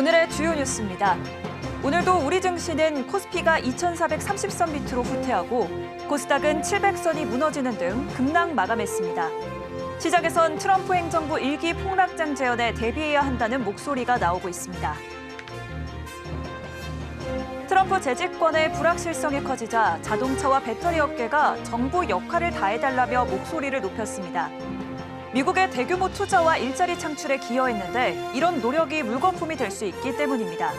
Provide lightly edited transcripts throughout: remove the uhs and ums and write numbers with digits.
오늘의 주요 뉴스입니다. 오늘도 우리 증시는 코스피가 2,430선 밑으로 후퇴하고 코스닥은 700선이 무너지는 등 급락 마감했습니다. 시장에선 트럼프 행정부 1기 폭락장 재현에 대비해야 한다는 목소리가 나오고 있습니다. 트럼프 재집권의 불확실성이 커지자 자동차와 배터리 업계가 정부 역할을 다해달라며 목소리를 높였습니다. 미국의 대규모 투자와 일자리 창출에 기여했는데 이런 노력이 물거품이 될 수 있기 때문입니다.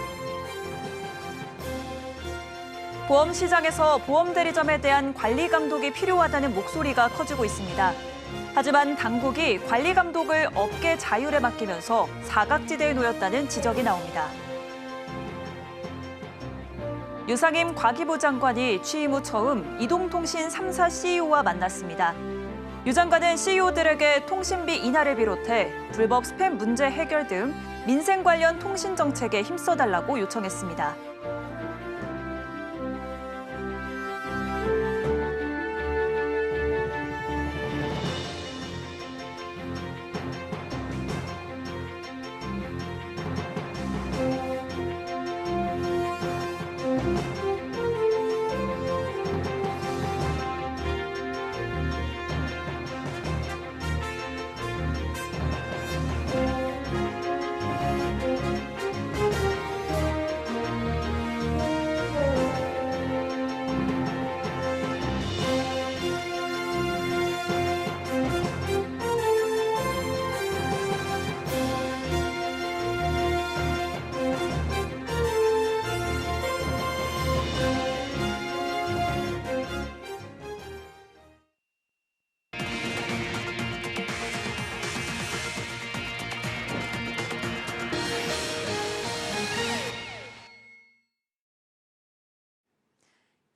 보험 시장에서 보험 대리점에 대한 관리 감독이 필요하다는 목소리가 커지고 있습니다. 하지만 당국이 관리 감독을 업계 자율에 맡기면서 사각지대에 놓였다는 지적이 나옵니다. 유상임 과기부 장관이 취임 후 처음 이동통신 3사 CEO와 만났습니다. 유 장관은 CEO들에게 통신비 인하를 비롯해 불법 스팸 문제 해결 등 민생 관련 통신 정책에 힘써달라고 요청했습니다.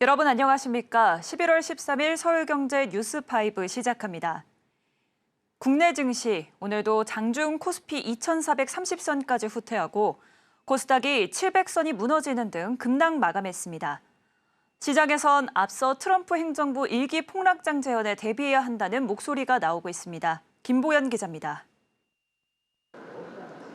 여러분 안녕하십니까? 11월 13일 서울경제 뉴스5 시작합니다. 국내 증시 오늘도 장중 코스피 2,430선까지 후퇴하고 코스닥이 700선이 무너지는 등 급락 마감했습니다. 시장에선 앞서 트럼프 행정부 1기 폭락장 재현에 대비해야 한다는 목소리가 나오고 있습니다. 김보연 기자입니다.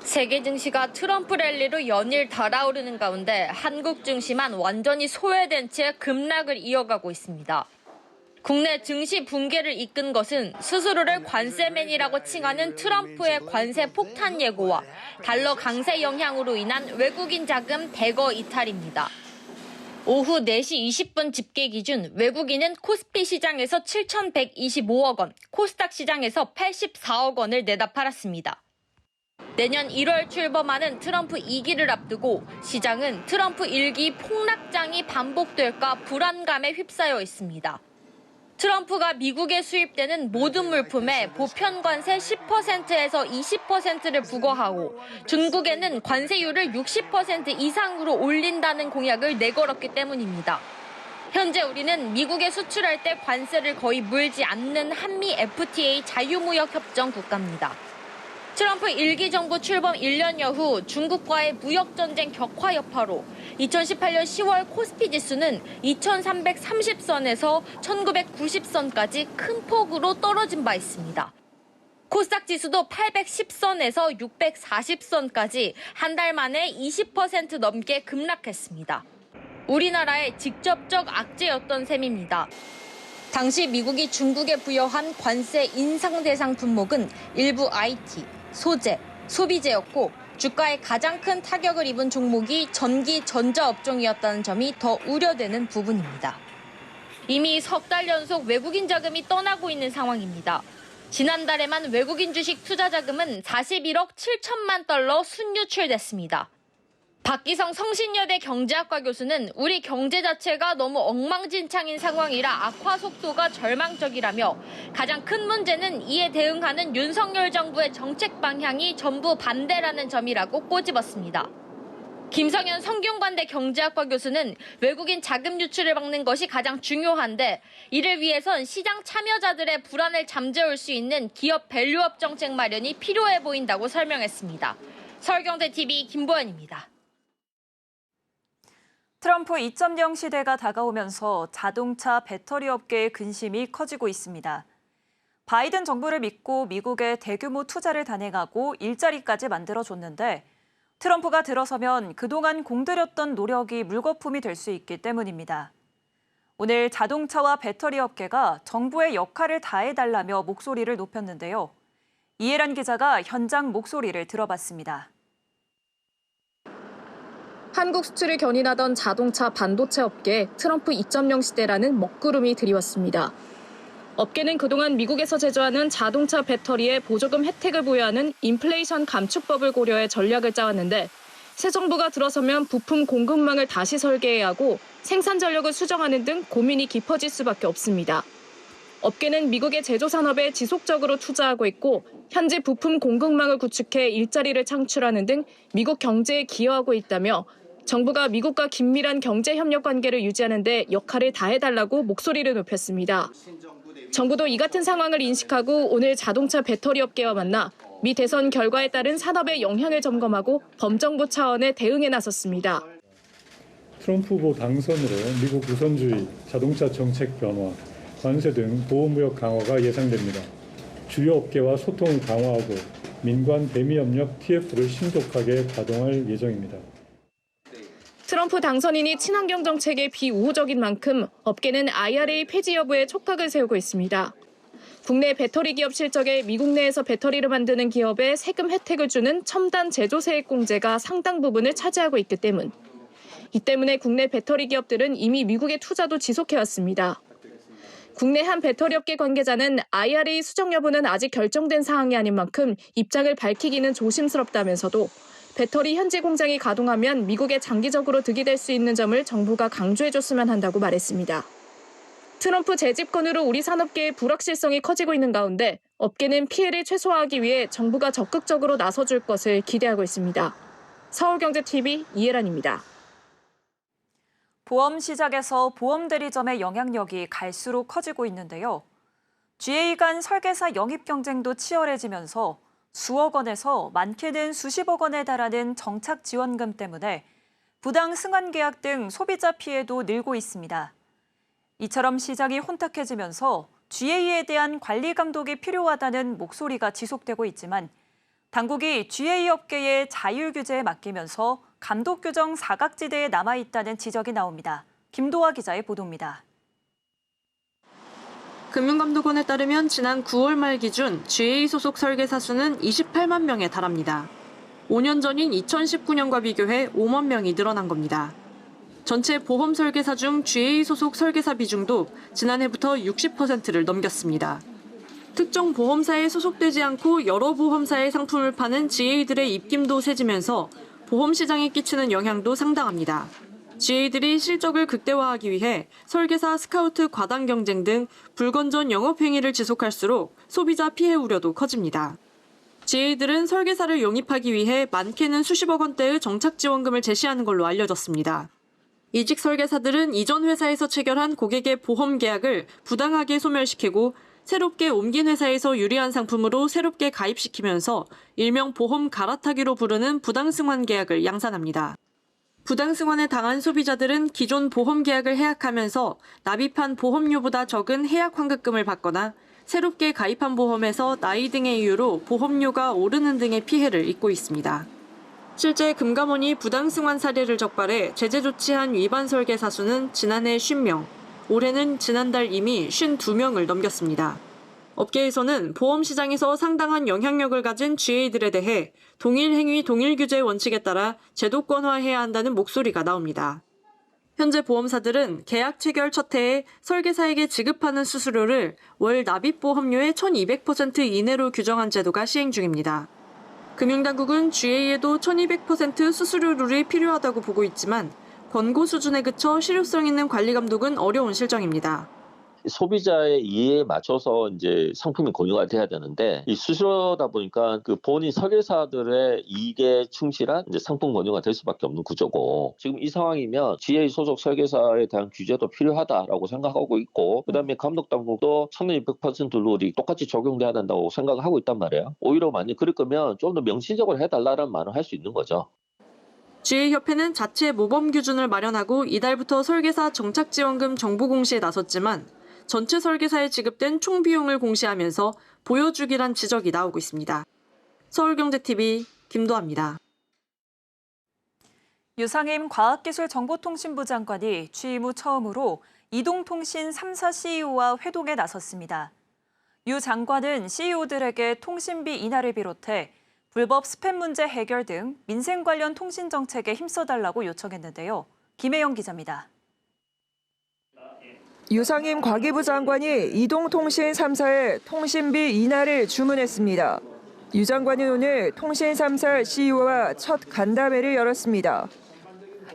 세계 증시가 트럼프 랠리로 연일 달아오르는 가운데 한국 증시만 완전히 소외된 채 급락을 이어가고 있습니다. 국내 증시 붕괴를 이끈 것은 스스로를 관세맨이라고 칭하는 트럼프의 관세 폭탄 예고와 달러 강세 영향으로 인한 외국인 자금 대거 이탈입니다. 오후 4시 20분 집계 기준 외국인은 코스피 시장에서 7,125억 원, 코스닥 시장에서 84억 원을 내다 팔았습니다. 내년 1월 출범하는 트럼프 2기를 앞두고 시장은 트럼프 1기 폭락장이 반복될까 불안감에 휩싸여 있습니다. 트럼프가 미국에 수입되는 모든 물품에 보편 관세 10%에서 20%를 부과하고 중국에는 관세율을 60% 이상으로 올린다는 공약을 내걸었기 때문입니다. 현재 우리는 미국에 수출할 때 관세를 거의 물지 않는 한미 FTA 자유무역 협정 국가입니다. 트럼프 1기 정부 출범 1년여 후 중국과의 무역전쟁 격화 여파로 2018년 10월 코스피 지수는 2,330선에서 1,990선까지 큰 폭으로 떨어진 바 있습니다. 코스닥 지수도 810선에서 640선까지 한 달 만에 20% 넘게 급락했습니다. 우리나라의 직접적 악재였던 셈입니다. 당시 미국이 중국에 부여한 관세 인상 대상 품목은 일부 IT, 소재, 소비재였고 주가에 가장 큰 타격을 입은 종목이 전기 전자업종이었다는 점이 더 우려되는 부분입니다. 이미 석 달 연속 외국인 자금이 떠나고 있는 상황입니다. 지난달에만 외국인 주식 투자 자금은 41억 7천만 달러 순유출됐습니다. 박기성 성신여대 경제학과 교수는 우리 경제 자체가 너무 엉망진창인 상황이라 악화 속도가 절망적이라며 가장 큰 문제는 이에 대응하는 윤석열 정부의 정책 방향이 전부 반대라는 점이라고 꼬집었습니다. 김성현 성균관대 경제학과 교수는 외국인 자금 유출을 막는 것이 가장 중요한데 이를 위해선 시장 참여자들의 불안을 잠재울 수 있는 기업 밸류업 정책 마련이 필요해 보인다고 설명했습니다. 서울경제TV 김보연입니다. 트럼프 2.0 시대가 다가오면서 자동차 배터리 업계의 근심이 커지고 있습니다. 바이든 정부를 믿고 미국에 대규모 투자를 단행하고 일자리까지 만들어줬는데 트럼프가 들어서면 그동안 공들였던 노력이 물거품이 될 수 있기 때문입니다. 오늘 자동차와 배터리 업계가 정부의 역할을 다해달라며 목소리를 높였는데요. 이해란 기자가 현장 목소리를 들어봤습니다. 한국 수출을 견인하던 자동차 반도체 업계에 트럼프 2.0 시대라는 먹구름이 드리웠습니다. 업계는 그동안 미국에서 제조하는 자동차 배터리에 보조금 혜택을 부여하는 인플레이션 감축법을 고려해 전략을 짜왔는데 새 정부가 들어서면 부품 공급망을 다시 설계해야 하고 생산 전력을 수정하는 등 고민이 깊어질 수밖에 없습니다. 업계는 미국의 제조 산업에 지속적으로 투자하고 있고 현지 부품 공급망을 구축해 일자리를 창출하는 등 미국 경제에 기여하고 있다며 정부가 미국과 긴밀한 경제 협력 관계를 유지하는 데 역할을 다해달라고 목소리를 높였습니다. 정부도 이 같은 상황을 인식하고 오늘 자동차 배터리 업계와 만나 미 대선 결과에 따른 산업의 영향을 점검하고 범정부 차원의 대응에 나섰습니다. 트럼프 후보 당선으로 미국 우선주의, 자동차 정책 변화, 관세 등 보호무역 강화가 예상됩니다. 주요 업계와 소통을 강화하고 민관 대미 협력 TF를 신속하게 가동할 예정입니다. 트럼프 당선인이 친환경 정책에 비우호적인 만큼 업계는 IRA 폐지 여부에 촉각을 세우고 있습니다. 국내 배터리 기업 실적에 미국 내에서 배터리를 만드는 기업에 세금 혜택을 주는 첨단 제조 세액 공제가 상당 부분을 차지하고 있기 때문. 이 때문에 국내 배터리 기업들은 이미 미국의 투자도 지속해왔습니다. 국내 한 배터리 업계 관계자는 IRA 수정 여부는 아직 결정된 사항이 아닌 만큼 입장을 밝히기는 조심스럽다면서도 배터리 현지 공장이 가동하면 미국에 장기적으로 득이 될 수 있는 점을 정부가 강조해줬으면 한다고 말했습니다. 트럼프 재집권으로 우리 산업계의 불확실성이 커지고 있는 가운데 업계는 피해를 최소화하기 위해 정부가 적극적으로 나서줄 것을 기대하고 있습니다. 서울경제TV 이혜란입니다. 보험 시장에서 보험 대리점의 영향력이 갈수록 커지고 있는데요. GA 간 설계사 영입 경쟁도 치열해지면서 수억 원에서 많게는 수십억 원에 달하는 정착 지원금 때문에 부당 승환 계약 등 소비자 피해도 늘고 있습니다. 이처럼 시장이 혼탁해지면서 GA에 대한 관리 감독이 필요하다는 목소리가 지속되고 있지만 당국이 GA 업계의 자율 규제에 맡기면서 감독 규정 사각지대에 남아있다는 지적이 나옵니다. 김도화 기자의 보도입니다. 금융감독원에 따르면 지난 9월 말 기준 GA 소속 설계사 수는 28만 명에 달합니다. 5년 전인 2019년과 비교해 5만 명이 늘어난 겁니다. 전체 보험 설계사 중 GA 소속 설계사 비중도 지난해부터 60%를 넘겼습니다. 특정 보험사에 소속되지 않고 여러 보험사의 상품을 파는 GA들의 입김도 세지면서 보험 시장에 끼치는 영향도 상당합니다. GA들이 실적을 극대화하기 위해 설계사 스카우트 과당 경쟁 등 불건전 영업 행위를 지속할수록 소비자 피해 우려도 커집니다. GA들은 설계사를 영입하기 위해 많게는 수십억 원대의 정착 지원금을 제시하는 걸로 알려졌습니다. 이직 설계사들은 이전 회사에서 체결한 고객의 보험 계약을 부당하게 소멸시키고 새롭게 옮긴 회사에서 유리한 상품으로 새롭게 가입시키면서 일명 보험 갈아타기로 부르는 부당승환 계약을 양산합니다. 부당승환에 당한 소비자들은 기존 보험 계약을 해약하면서 납입한 보험료보다 적은 해약 환급금을 받거나 새롭게 가입한 보험에서 나이 등의 이유로 보험료가 오르는 등의 피해를 입고 있습니다. 실제 금감원이 부당승환 사례를 적발해 제재 조치한 위반 설계사 수는 지난해 50명, 올해는 지난달 이미 52명을 넘겼습니다. 업계에서는 보험 시장에서 상당한 영향력을 가진 GA들에 대해 동일 행위 동일 규제 원칙에 따라 제도권화해야 한다는 목소리가 나옵니다. 현재 보험사들은 계약 체결 첫 해에 설계사에게 지급하는 수수료를 월 납입보험료의 1200% 이내로 규정한 제도가 시행 중입니다. 금융당국은 GA에도 1200% 수수료 룰이 필요하다고 보고 있지만 권고 수준에 그쳐 실효성 있는 관리 감독은 어려운 실정입니다. 소비자의 이해에 맞춰서 이제 상품이 공유가 돼야 되는데 이 수수료다 보니까 그 본인 설계사들의 이익에 충실한 이제 상품 공유가 될 수밖에 없는 구조고 지금 이 상황이면 GA 소속 설계사에 대한 규제도 필요하다라고 생각하고 있고 그다음에 감독 당국도 1200% 룰이 똑같이 적용돼야 된다고 생각하고 있단 말이에요. 오히려 만약 그럴 거면 좀 더 명시적으로 해달라는 말을 할 수 있는 거죠. GA협회는 자체 모범 기준을 마련하고 이달부터 설계사 정착 지원금 정보 공시에 나섰지만 전체 설계사에 지급된 총 비용을 공시하면서 보여주기란 지적이 나오고 있습니다. 서울경제TV 김도아입니다. 유상임 과학기술정보통신부 장관이 취임 후 처음으로 이동통신 3사 CEO와 회동에 나섰습니다. 유 장관은 CEO들에게 통신비 인하를 비롯해 불법 스팸 문제 해결 등 민생 관련 통신 정책에 힘써달라고 요청했는데요. 김혜영 기자입니다. 유상임 과기부 장관이 이동통신 3사에 통신비 인하를 주문했습니다. 유 장관은 오늘 통신 3사 CEO와 첫 간담회를 열었습니다.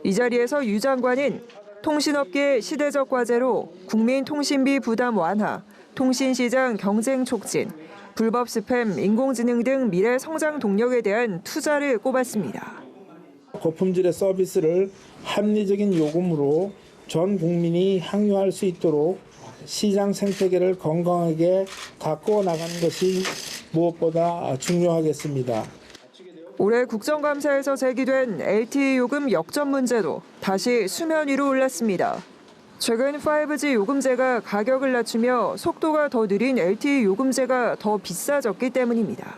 이 자리에서 유 장관은 통신업계의 시대적 과제로 국민 통신비 부담 완화, 통신시장 경쟁 촉진, 불법 스팸, 인공지능 등 미래 성장 동력에 대한 투자를 꼽았습니다. 고품질의 서비스를 합리적인 요금으로 전 국민이 향유할 수 있도록 시장 생태계를 건강하게 가꾸어 나가는 것이 무엇보다 중요하겠습니다. 올해 국정감사에서 제기된 LTE 요금 역전 문제도 다시 수면 위로 올랐습니다. 최근 5G 요금제가 가격을 낮추며 속도가 더 느린 LTE 요금제가 더 비싸졌기 때문입니다.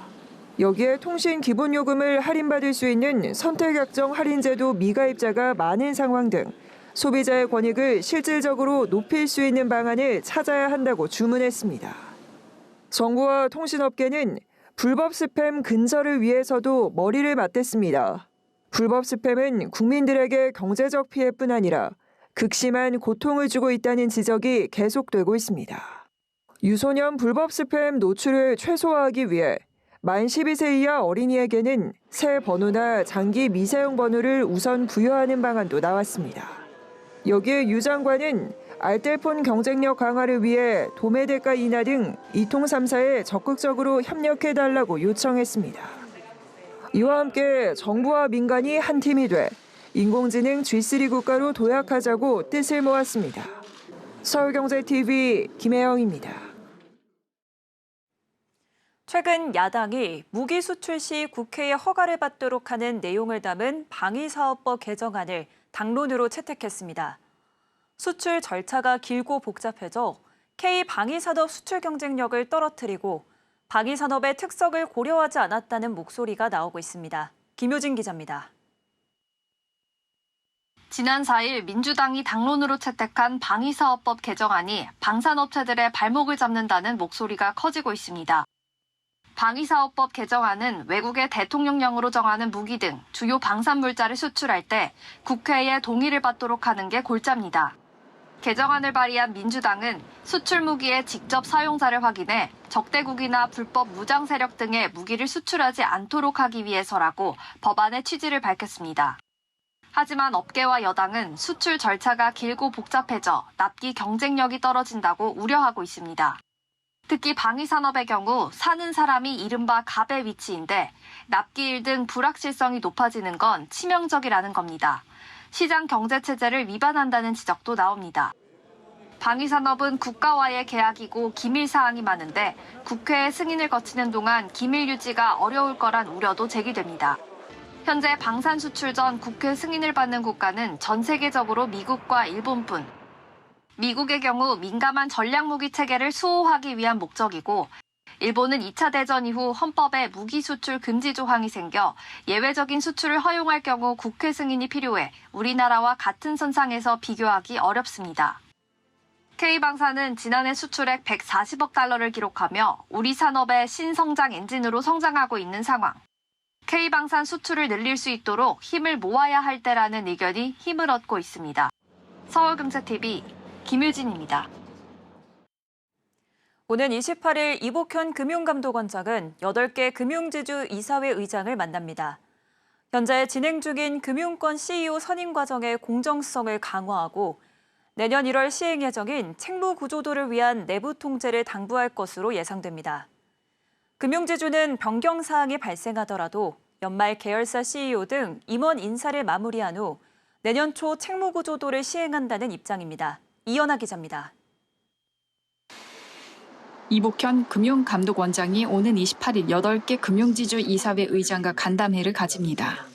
여기에 통신 기본 요금을 할인받을 수 있는 선택약정 할인제도 미가입자가 많은 상황 등 소비자의 권익을 실질적으로 높일 수 있는 방안을 찾아야 한다고 주문했습니다. 정부와 통신업계는 불법 스팸 근절을 위해서도 머리를 맞댔습니다. 불법 스팸은 국민들에게 경제적 피해뿐 아니라 극심한 고통을 주고 있다는 지적이 계속되고 있습니다. 유소년 불법 스팸 노출을 최소화하기 위해 만 12세 이하 어린이에게는 새 번호나 장기 미사용 번호를 우선 부여하는 방안도 나왔습니다. 여기에 유 장관은 알뜰폰 경쟁력 강화를 위해 도매대가 인하 등 이통 3사에 적극적으로 협력해달라고 요청했습니다. 이와 함께 정부와 민간이 한 팀이 돼 인공지능 G3 국가로 도약하자고 뜻을 모았습니다. 서울경제TV 김혜영입니다. 최근 야당이 무기 수출 시 국회의 허가를 받도록 하는 내용을 담은 방위사업법 개정안을 당론으로 채택했습니다. 수출 절차가 길고 복잡해져 K-방위산업 수출 경쟁력을 떨어뜨리고 방위산업의 특성을 고려하지 않았다는 목소리가 나오고 있습니다. 김효진 기자입니다. 지난 4일 민주당이 당론으로 채택한 방위사업법 개정안이 방산업체들의 발목을 잡는다는 목소리가 커지고 있습니다. 방위사업법 개정안은 외국의 대통령령으로 정하는 무기 등 주요 방산물자를 수출할 때 국회의 동의를 받도록 하는 게 골자입니다. 개정안을 발의한 민주당은 수출 무기의 직접 사용자를 확인해 적대국이나 불법 무장 세력 등의 무기를 수출하지 않도록 하기 위해서라고 법안의 취지를 밝혔습니다. 하지만 업계와 여당은 수출 절차가 길고 복잡해져 납기 경쟁력이 떨어진다고 우려하고 있습니다. 특히 방위산업의 경우 사는 사람이 이른바 갑의 위치인데 납기일 등 불확실성이 높아지는 건 치명적이라는 겁니다. 시장 경제체제를 위반한다는 지적도 나옵니다. 방위산업은 국가와의 계약이고 기밀 사항이 많은데 국회의 승인을 거치는 동안 기밀 유지가 어려울 거란 우려도 제기됩니다. 현재 방산 수출 전 국회 승인을 받는 국가는 전 세계적으로 미국과 일본뿐. 미국의 경우 민감한 전략무기 체계를 수호하기 위한 목적이고 일본은 2차 대전 이후 헌법에 무기 수출 금지 조항이 생겨 예외적인 수출을 허용할 경우 국회 승인이 필요해 우리나라와 같은 선상에서 비교하기 어렵습니다. K방산은 지난해 수출액 140억 달러를 기록하며 우리 산업의 신성장 엔진으로 성장하고 있는 상황. K방산 수출을 늘릴 수 있도록 힘을 모아야 할 때라는 의견이 힘을 얻고 있습니다. 서울경제TV 김유진입니다. 오는 28일 이복현 금융감독원장은 8개 금융지주 이사회 의장을 만납니다. 현재 진행 중인 금융권 CEO 선임 과정의 공정성을 강화하고 내년 1월 시행 예정인 책무 구조도를 위한 내부 통제를 당부할 것으로 예상됩니다. 금융지주는 변경 사항이 발생하더라도 연말 계열사 CEO 등 임원 인사를 마무리한 후 내년 초 책무 구조도를 시행한다는 입장입니다. 이연아 기자입니다. 이복현 금융감독원장이 오는 28일 8개 금융지주 이사회 의장과 간담회를 가집니다.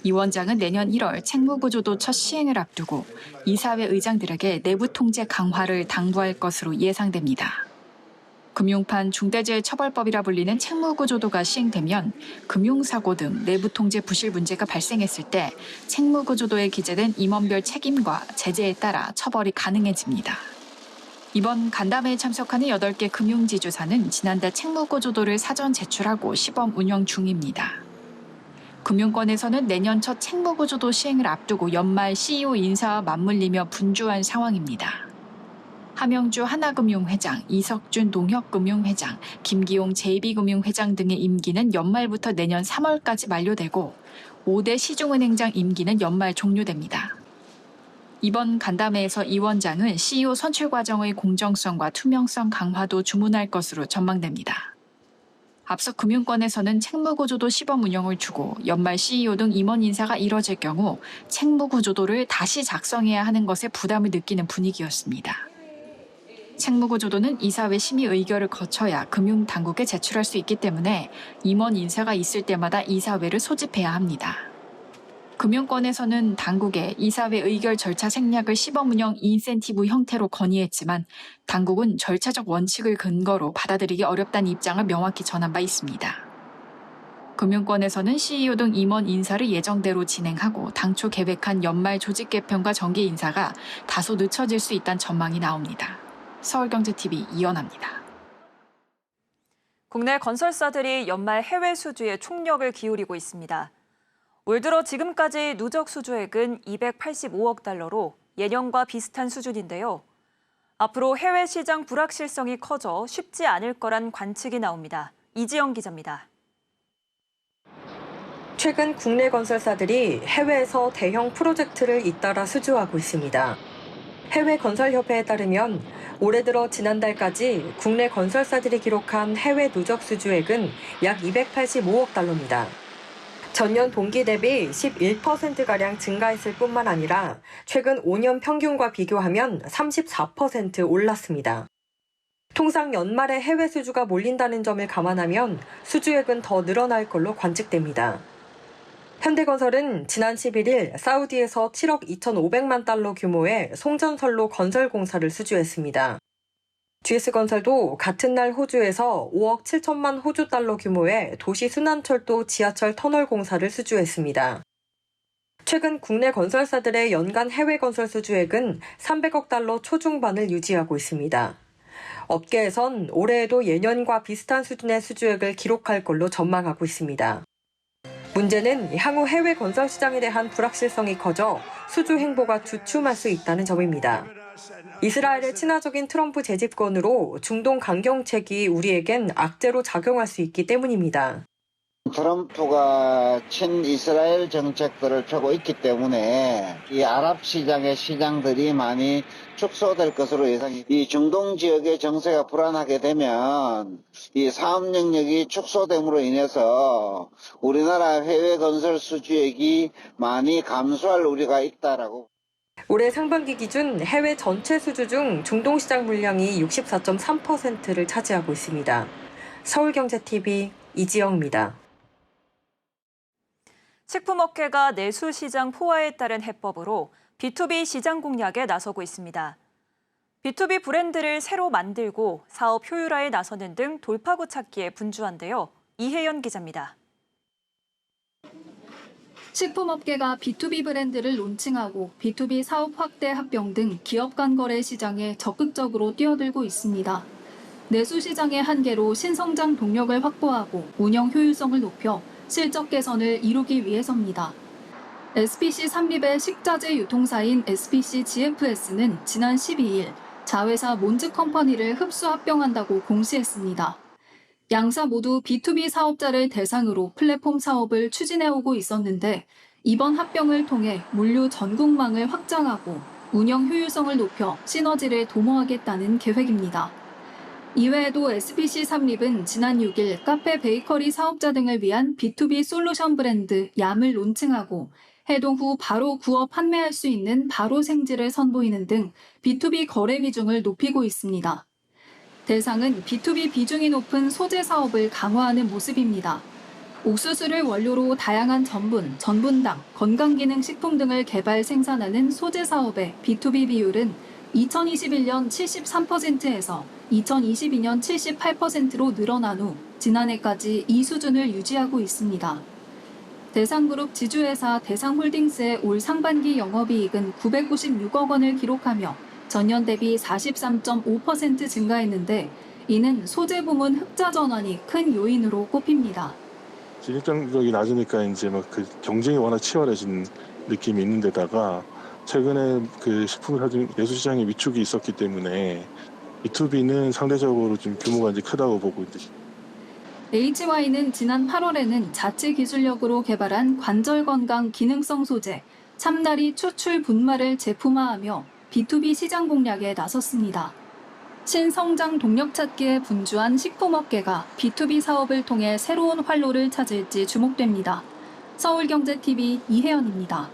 이 원장은 내년 1월 책무구조도 첫 시행을 앞두고 이사회 의장들에게 내부 통제 강화를 당부할 것으로 예상됩니다. 금융판 중대재해처벌법이라 불리는 책무구조도가 시행되면 금융사고 등 내부 통제 부실 문제가 발생했을 때 책무구조도에 기재된 임원별 책임과 제재에 따라 처벌이 가능해집니다. 이번 간담회에 참석하는 8개 금융지주사는 지난달 책무구조도를 사전 제출하고 시범 운영 중입니다. 금융권에서는 내년 첫 책무구조도 시행을 앞두고 연말 CEO 인사와 맞물리며 분주한 상황입니다. 함영주 하나금융회장, 이석준 농협금융회장, 김기용 JB금융회장 등의 임기는 연말부터 내년 3월까지 만료되고 5대 시중은행장 임기는 연말 종료됩니다. 이번 간담회에서 이 원장은 CEO 선출 과정의 공정성과 투명성 강화도 주문할 것으로 전망됩니다. 앞서 금융권에서는 책무구조도 시범 운영을 주고 연말 CEO 등 임원 인사가 이뤄질 경우 책무구조도를 다시 작성해야 하는 것에 부담을 느끼는 분위기였습니다. 책무구조도는 이사회 심의 의결을 거쳐야 금융당국에 제출할 수 있기 때문에 임원 인사가 있을 때마다 이사회를 소집해야 합니다. 금융권에서는 당국에 이사회 의결 절차 생략을 시범 운영 인센티브 형태로 건의했지만 당국은 절차적 원칙을 근거로 받아들이기 어렵다는 입장을 명확히 전한 바 있습니다. 금융권에서는 CEO 등 임원 인사를 예정대로 진행하고 당초 계획한 연말 조직 개편과 정기 인사가 다소 늦춰질 수 있다는 전망이 나옵니다. 서울경제TV 이연아입니다. 국내 건설사들이 연말 해외 수주에 총력을 기울이고 있습니다. 올 들어 지금까지 누적 수주액은 285억 달러로 예년과 비슷한 수준인데요. 앞으로 해외 시장 불확실성이 커져 쉽지 않을 거란 관측이 나옵니다. 이지영 기자입니다. 최근 국내 건설사들이 해외에서 대형 프로젝트를 잇따라 수주하고 있습니다. 해외 건설협회에 따르면 올해 들어 지난달까지 국내 건설사들이 기록한 해외 누적 수주액은 약 285억 달러입니다. 전년 동기 대비 11%가량 증가했을 뿐만 아니라 최근 5년 평균과 비교하면 34% 올랐습니다. 통상 연말에 해외 수주가 몰린다는 점을 감안하면 수주액은 더 늘어날 걸로 관측됩니다. 현대건설은 지난 11일 사우디에서 7억 2,500만 달러 규모의 송전선로 건설 공사를 수주했습니다. GS건설도 같은 날 호주에서 5억 7천만 호주 달러 규모의 도시 순환철도 지하철 터널 공사를 수주했습니다. 최근 국내 건설사들의 연간 해외 건설 수주액은 300억 달러 초중반을 유지하고 있습니다. 업계에선 올해에도 예년과 비슷한 수준의 수주액을 기록할 걸로 전망하고 있습니다. 문제는 향후 해외 건설 시장에 대한 불확실성이 커져 수주 행보가 주춤할 수 있다는 점입니다. 이스라엘의 친화적인 트럼프 재집권으로 중동 강경책이 우리에겐 악재로 작용할 수 있기 때문입니다. 트럼프가 친이스라엘 정책들을 펴고 있기 때문에 이 아랍 시장의 시장들이 많이 축소될 것으로 예상이. 이 중동 지역의 정세가 불안하게 되면 이 사업 영역이 축소됨으로 인해서 우리나라 해외 건설 수주액이 많이 감소할 우려가 있다라고. 올해 상반기 기준 해외 전체 수주 중 중동 시장 물량이 64.3%를 차지하고 있습니다. 서울경제TV 이지영입니다. 식품업계가 내수시장 포화에 따른 해법으로 B2B 시장 공략에 나서고 있습니다. B2B 브랜드를 새로 만들고 사업 효율화에 나서는 등 돌파구 찾기에 분주한데요. 이혜연 기자입니다. 식품업계가 B2B 브랜드를 론칭하고 B2B 사업 확대 합병 등 기업 간 거래 시장에 적극적으로 뛰어들고 있습니다. 내수 시장의 한계로 신성장 동력을 확보하고 운영 효율성을 높여 실적 개선을 이루기 위해서입니다. SPC 삼립의 식자재 유통사인 SPC GFS는 지난 12일 자회사 몬즈 컴퍼니를 흡수 합병한다고 공시했습니다. 양사 모두 B2B 사업자를 대상으로 플랫폼 사업을 추진해오고 있었는데 이번 합병을 통해 물류 전국망을 확장하고 운영 효율성을 높여 시너지를 도모하겠다는 계획입니다. 이외에도 SPC 삼립은 지난 6일 카페 베이커리 사업자 등을 위한 B2B 솔루션 브랜드 얌을 론칭하고 해동 후 바로 구워 판매할 수 있는 바로 생지를 선보이는 등 B2B 거래 비중을 높이고 있습니다. 대상은 B2B 비중이 높은 소재 사업을 강화하는 모습입니다. 옥수수를 원료로 다양한 전분, 전분당, 건강기능식품 등을 개발 생산하는 소재 사업의 B2B 비율은 2021년 73%에서 2022년 78%로 늘어난 후 지난해까지 이 수준을 유지하고 있습니다. 대상그룹 지주회사 대상홀딩스의 올 상반기 영업이익은 996억 원을 기록하며 전년 대비 43.5% 증가했는데 이는 소재 부문 흑자 전환이 큰 요인으로 꼽힙니다. 진입장벽이 낮으니까 이제 막 그 경쟁이 워낙 치열해진 느낌이 있는 데다가 최근에 그 식품 예술 시장의 위축이 있었기 때문에 B2B는 상대적으로 좀 규모가 이제 크다고 보고 있습니다. HY는 지난 8월에는 자체 기술력으로 개발한 관절 건강 기능성 소재 참다리 추출 분말을 제품화하며 B2B 시장 공략에 나섰습니다. 신성장 동력 찾기에 분주한 식품업계가 B2B 사업을 통해 새로운 활로를 찾을지 주목됩니다. 서울경제TV 이혜연입니다.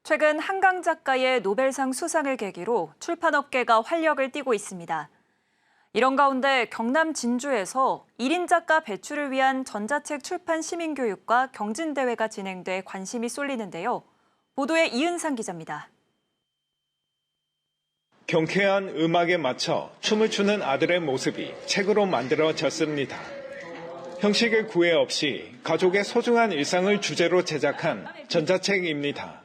최근 한강 작가의 노벨상 수상을 계기로 출판업계가 활력을 띠고 있습니다. 이런 가운데 경남 진주에서 1인 작가 배출을 위한 전자책 출판 시민교육과 경진대회가 진행돼 관심이 쏠리는데요. 보도에 이은상 기자입니다. 경쾌한 음악에 맞춰 춤을 추는 아들의 모습이 책으로 만들어졌습니다. 형식의 구애 없이 가족의 소중한 일상을 주제로 제작한 전자책입니다.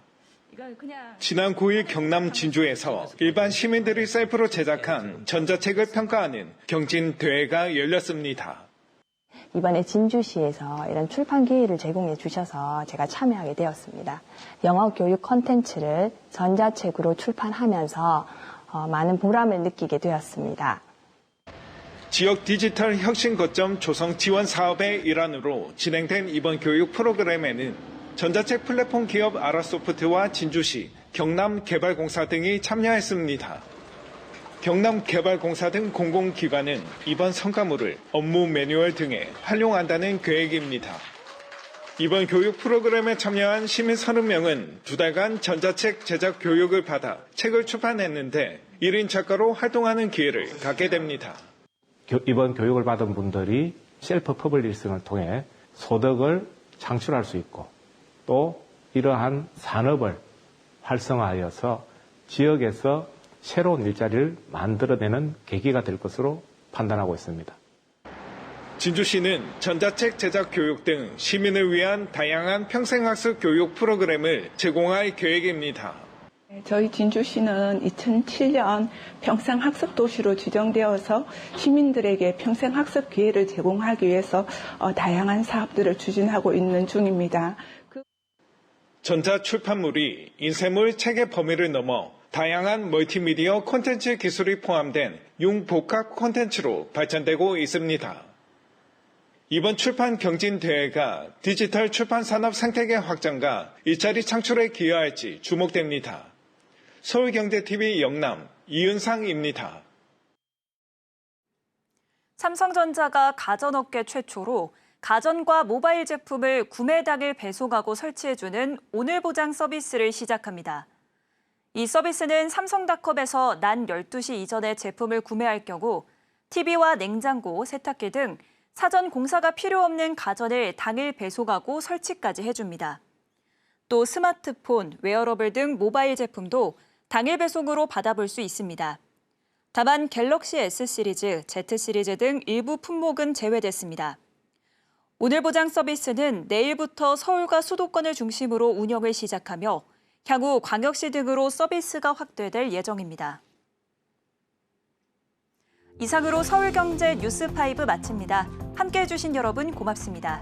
지난 9일 경남 진주에서 일반 시민들이 셀프로 제작한 전자책을 평가하는 경진대회가 열렸습니다. 이번에 진주시에서 이런 출판 기회를 제공해 주셔서 제가 참여하게 되었습니다. 영어 교육 콘텐츠를 전자책으로 출판하면서 많은 보람을 느끼게 되었습니다. 지역 디지털 혁신 거점 조성 지원 사업의 일환으로 진행된 이번 교육 프로그램에는 전자책 플랫폼 기업 아라소프트와 진주시, 경남개발공사 등이 참여했습니다. 경남개발공사 등 공공기관은 이번 성과물을 업무 매뉴얼 등에 활용한다는 계획입니다. 이번 교육 프로그램에 참여한 시민 30명은 2달간 전자책 제작 교육을 받아 책을 출판했는데 1인 작가로 활동하는 기회를 갖게 됩니다. 이번 교육을 받은 분들이 셀프 퍼블리싱을 통해 소득을 창출할 수 있고 또 이러한 산업을 활성화하여서 지역에서 새로운 일자리를 만들어내는 계기가 될 것으로 판단하고 있습니다. 진주시는 전자책 제작 교육 등 시민을 위한 다양한 평생학습 교육 프로그램을 제공할 계획입니다. 저희 진주시는 2007년 평생학습도시로 지정되어서 시민들에게 평생학습 기회를 제공하기 위해서 다양한 사업들을 추진하고 있는 중입니다. 전자출판물이 인쇄물 책의 범위를 넘어 다양한 멀티미디어 콘텐츠 기술이 포함된 융복합 콘텐츠로 발전되고 있습니다. 이번 출판 경진대회가 디지털 출판 산업 생태계 확장과 일자리 창출에 기여할지 주목됩니다. 서울경제TV 영남 이은상입니다. 삼성전자가 가전업계 최초로 가전과 모바일 제품을 구매 당일 배송하고 설치해주는 오늘 보장 서비스를 시작합니다. 이 서비스는 삼성닷컴에서 낮 12시 이전에 제품을 구매할 경우 TV와 냉장고, 세탁기 등 사전 공사가 필요 없는 가전을 당일 배송하고 설치까지 해줍니다. 또 스마트폰, 웨어러블 등 모바일 제품도 당일 배송으로 받아볼 수 있습니다. 다만 갤럭시 S 시리즈, Z 시리즈 등 일부 품목은 제외됐습니다. 오늘 보장 서비스는 내일부터 서울과 수도권을 중심으로 운영을 시작하며 향후 광역시 등으로 서비스가 확대될 예정입니다. 이상으로 서울경제 뉴스5 마칩니다. 함께해 주신 여러분 고맙습니다.